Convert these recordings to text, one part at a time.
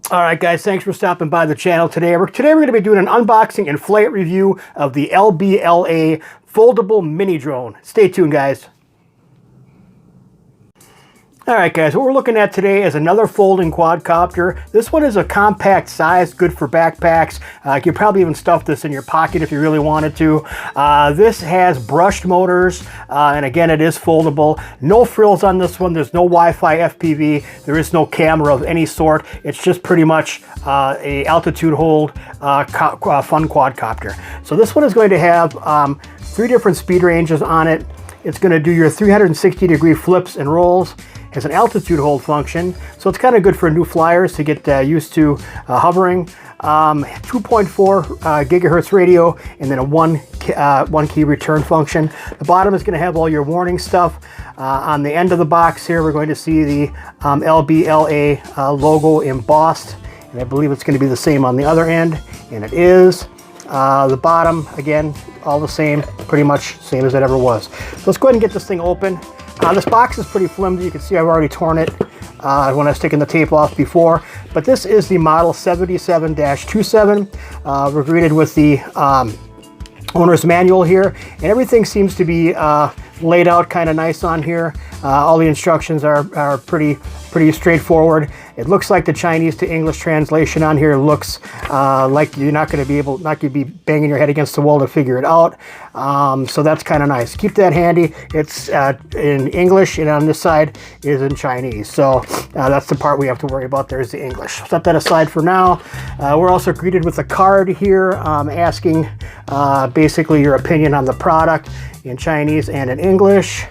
All right, guys, thanks for stopping by the channel today. We're going to be doing an unboxing and flight review of the LbLa foldable mini drone. Stay tuned, guys. All right, guys, what we're looking at today is another folding quadcopter. This one is a compact size, good for backpacks. You could probably even stuff this in your pocket if you really wanted to. This has brushed motors, and again, it is foldable. No frills on this one. There's no Wi-Fi FPV. There is no camera of any sort. It's just pretty much a altitude hold fun quadcopter. So this one is going to have 3 different speed ranges on it. It's going to do your 360-degree flips and rolls. Has an altitude hold function, so it's kind of good for new flyers to get used to hovering. 2.4 gigahertz radio, and then a one key return function. The bottom is going to have all your warning stuff. On the end of the box here, we're going to see the LbLa logo embossed, and I believe it's going to be the same on the other end, and it is. The bottom, again, all the same, pretty much same as it ever was. So let's go ahead and get this thing open. This box is pretty flimsy. You can see I've already torn it when I was taking the tape off before. But this is the model 77-27. We're greeted with the owner's manual here, and everything seems to be laid out kind of nice on here. All the instructions are pretty straightforward. It looks like the Chinese to English translation on here looks like you're not going to be banging your head against the wall to figure it out. So that's kind of nice. Keep that handy. It's in English, and on this side is in Chinese. So that's the part we have to worry about. There's the English. Set that aside for now. We're also greeted with a card here asking basically your opinion on the product in Chinese and in English.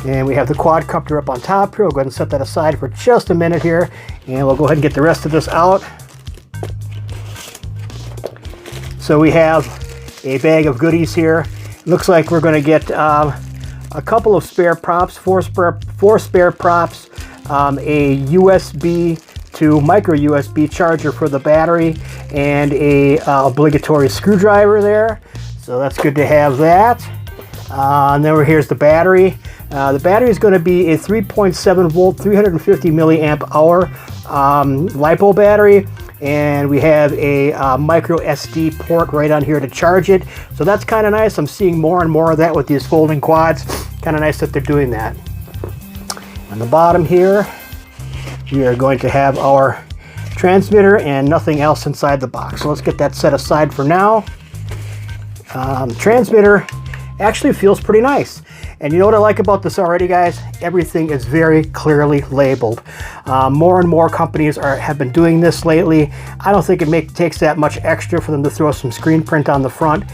And we have the quadcopter up on top here. We'll go ahead and set that aside for just a minute here, and we'll go ahead and get the rest of this out. So we have a bag of goodies here. Looks like we're going to get a couple of spare props, four spare props, a USB to micro USB charger for the battery, and a obligatory screwdriver there. So that's good to have that. And then here's the battery. The battery is going to be a 3.7 volt, 350 milliamp hour LiPo battery, and we have a micro SD port right on here to charge it. So that's kind of nice. I'm seeing more and more of that with these folding quads. Kind of nice that they're doing that. On the bottom here, we are going to have our transmitter and nothing else inside the box. So let's get that set aside for now. Transmitter actually feels pretty nice. And you know what I like about this already, guys? Everything is very clearly labeled. More and more companies have been doing this lately. I don't think it takes that much extra for them to throw some screen print on the front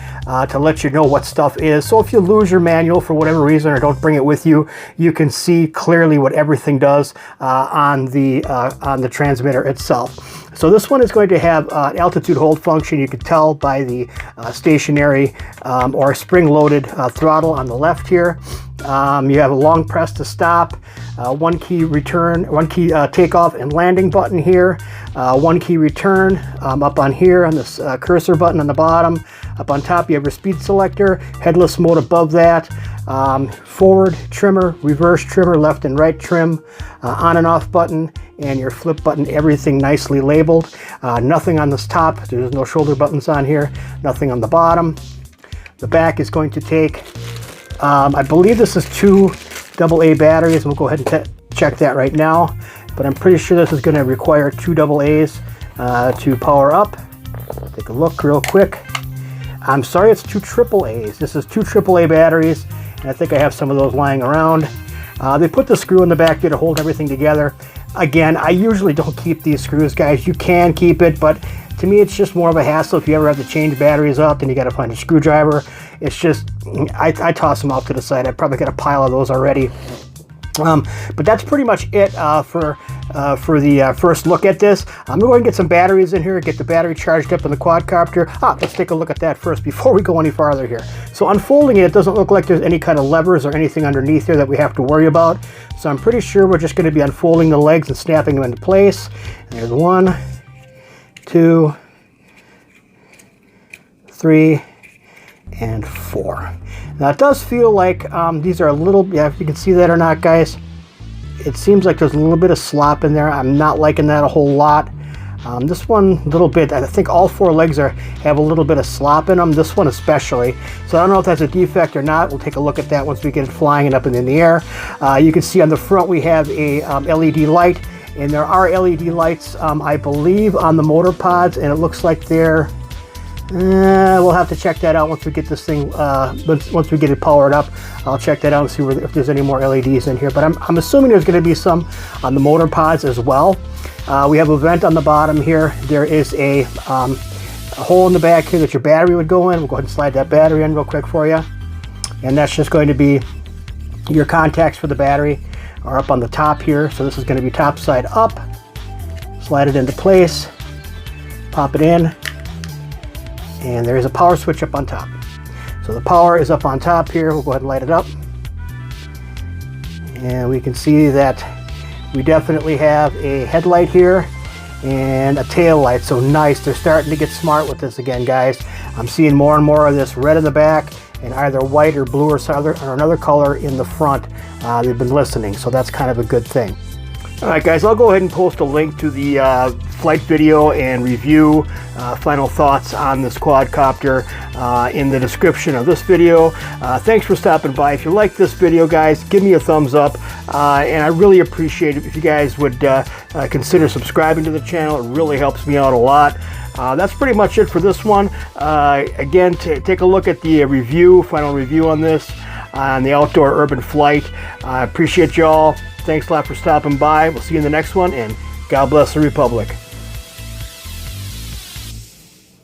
to let you know what stuff is. So if you lose your manual for whatever reason or don't bring it with you, you can see clearly what everything does on the transmitter itself. So this one is going to have an altitude hold function. You can tell by the stationary or spring-loaded throttle on the left here. You have a long press to stop, one key takeoff and landing button here, one key return up on here on this cursor button on the bottom. Up on top you have your speed selector, headless mode above that, forward trimmer, reverse trimmer, left and right trim, on and off button, and your flip button. Everything nicely labeled. Nothing on this top. There's no shoulder buttons on here. Nothing on the bottom. The back is going to take, I believe this is 2 AA batteries. We'll go ahead and check that right now. But I'm pretty sure this is going to require 2 AA's to power up. Take a look real quick. I'm sorry, it's 2 AAA's. This is 2 AAA batteries, and I think I have some of those lying around. They put the screw in the back here to hold everything together. Again, I usually don't keep these screws, guys. You can keep it, but to me it's just more of a hassle. If you ever have to change batteries out, then you got to find a screwdriver. It's just, I toss them off to the side. I probably got a pile of those already. But that's pretty much it for the first look at this. I'm going to go ahead and get some batteries in here, get the battery charged up in the quadcopter. Let's take a look at that first before we go any farther here. So unfolding it, it doesn't look like there's any kind of levers or anything underneath here that we have to worry about. So I'm pretty sure we're just going to be unfolding the legs and snapping them into place. There's 1, 2, 3, and 4. Now it does feel like these are a little, yeah, if you can see that or not, guys, it seems like there's a little bit of slop in there. I'm not liking that a whole lot. This one a little bit, I think all 4 legs have a little bit of slop in them, this one especially. So I don't know if that's a defect or not. We'll take a look at that once we get it flying and up and in the air. You can see on the front we have a LED light, and there are LED lights, I believe, on the motor pods, and it looks like they're, we'll have to check that out once we get this thing, once we get it powered up. I'll check that out and see if there's any more LEDs in here, but I'm assuming there's going to be some on the motor pods as well. We have a vent on the bottom here. There is a hole in the back here that your battery would go in. We'll go ahead and slide that battery in real quick for you. And that's just going to be your contacts for the battery are up on the top here. So this is going to be top side up. Slide it into place, pop it in, and there is a power switch up on top. So the power is up on top here. We'll go ahead and light it up. And we can see that we definitely have a headlight here and a tail light. So nice. They're starting to get smart with this again, guys. I'm seeing more and more of this red in the back and either white or blue or another color in the front. They've been listening, so that's kind of a good thing. All right, guys, I'll go ahead and post a link to the flight video and review, final thoughts on this quadcopter in the description of this video. Thanks for stopping by. If you like this video, guys, give me a thumbs up, and I really appreciate it if you guys would consider subscribing to the channel. It really helps me out a lot. That's pretty much it for this one. Again, take a look at the final review on this, on the outdoor urban flight. I appreciate y'all. Thanks a lot for stopping by. We'll see you in the next one, and God bless the Republic.